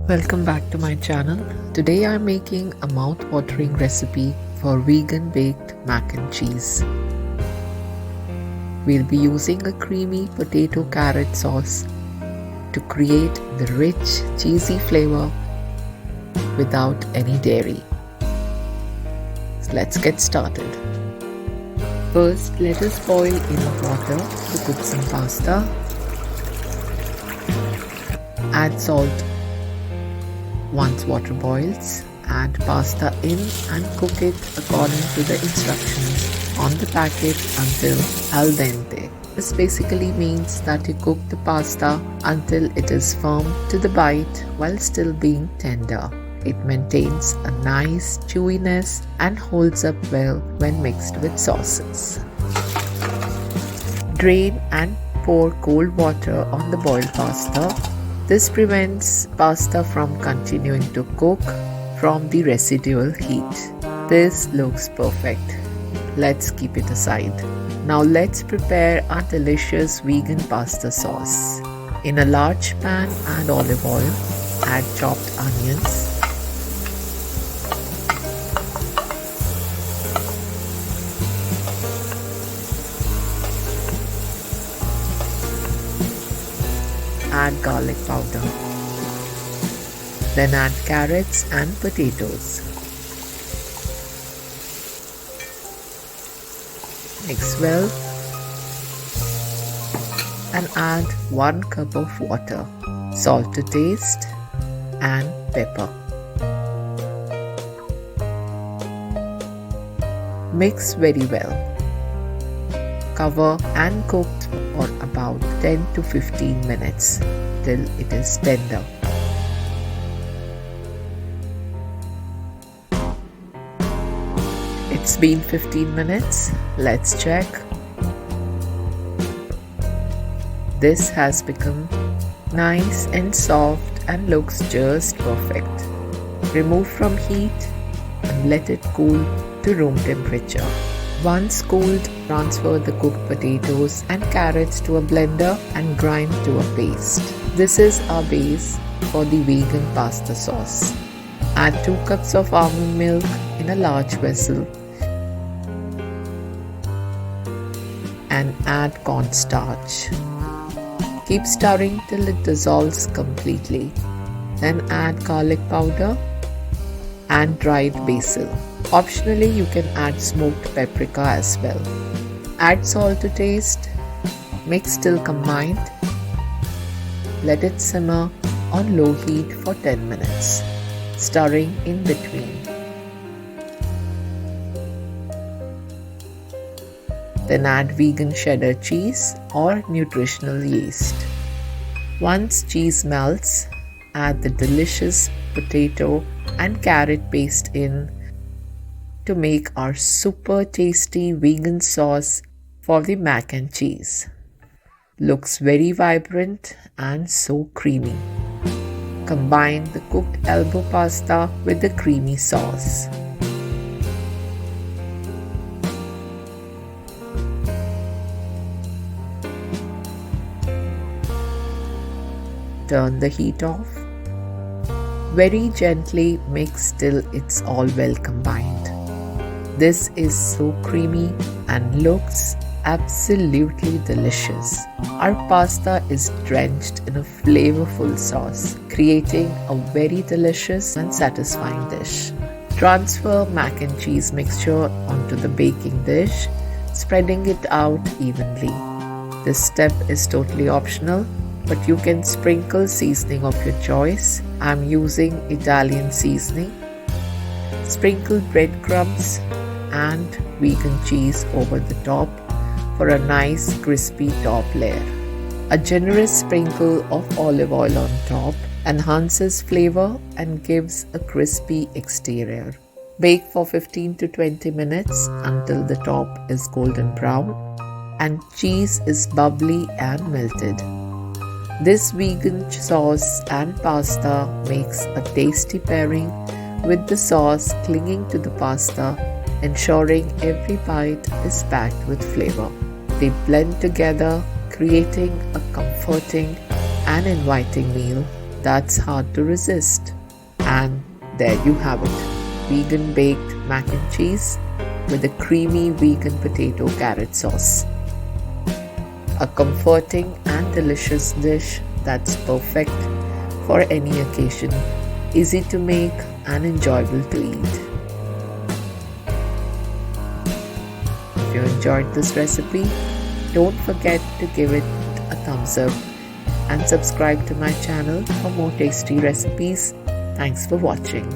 Welcome back to my channel. Today I'm making a mouth-watering recipe for vegan baked mac and cheese. We'll be using a creamy potato carrot sauce to create the rich, cheesy flavor without any dairy. So let's get started. First, let us boil enough water to cook some pasta. Add salt once water boils. Add pasta in and cook it according to the instructions on the packet until al dente. This basically means that you cook the pasta until it is firm to the bite while still being tender. It maintains a nice chewiness and holds up well when mixed with sauces. Drain and pour cold water on the boiled pasta. This prevents pasta from continuing to cook from the residual heat. This looks perfect. Let's keep it aside. Now let's prepare our delicious vegan pasta sauce. In a large pan, add olive oil, add chopped onions, add garlic powder, then add carrots and potatoes. Mix well and add 1 cup of water, salt to taste and pepper. Mix very well. Cover and cook for about 10 to 15 minutes till it is tender. It's been 15 minutes. Let's check. This has become nice and soft and looks just perfect. Remove from heat and let it cool to room temperature. Once cooled, transfer the cooked potatoes and carrots to a blender and grind to a paste. This is our base for the vegan pasta sauce. Add 2 cups of almond milk in a large vessel and add cornstarch. Keep stirring till it dissolves completely. Then add garlic powder and dried basil. Optionally, you can add smoked paprika as well. Add salt to taste. Mix till combined. Let it simmer on low heat for 10 minutes, stirring in between. Then add vegan cheddar cheese or nutritional yeast. Once cheese melts, add the delicious potato and carrot paste in to make our super tasty vegan sauce for the mac and cheese. Looks very vibrant and so creamy. Combine the cooked elbow pasta with the creamy sauce. Turn the heat off. Very gently mix till it's all well combined. This is so creamy and looks absolutely delicious. Our pasta is drenched in a flavorful sauce, creating a very delicious and satisfying dish. Transfer mac and cheese mixture onto the baking dish, spreading it out evenly. This step is totally optional, but you can sprinkle seasoning of your choice. I'm using Italian seasoning. Sprinkle breadcrumbs and vegan cheese over the top for a nice crispy top layer. A generous sprinkle of olive oil on top enhances flavor and gives a crispy exterior. Bake for 15 to 20 minutes until the top is golden brown and cheese is bubbly and melted. This vegan sauce and pasta makes a tasty pairing with the sauce clinging to the pasta, ensuring every bite is packed with flavor. They blend together, creating a comforting and inviting meal that's hard to resist. And there you have it, vegan baked mac and cheese with a creamy vegan potato carrot sauce. A comforting and delicious dish that's perfect for any occasion, easy to make and enjoyable to eat. If you enjoyed this recipe, don't forget to give it a thumbs up and subscribe to my channel for more tasty recipes. Thanks for watching.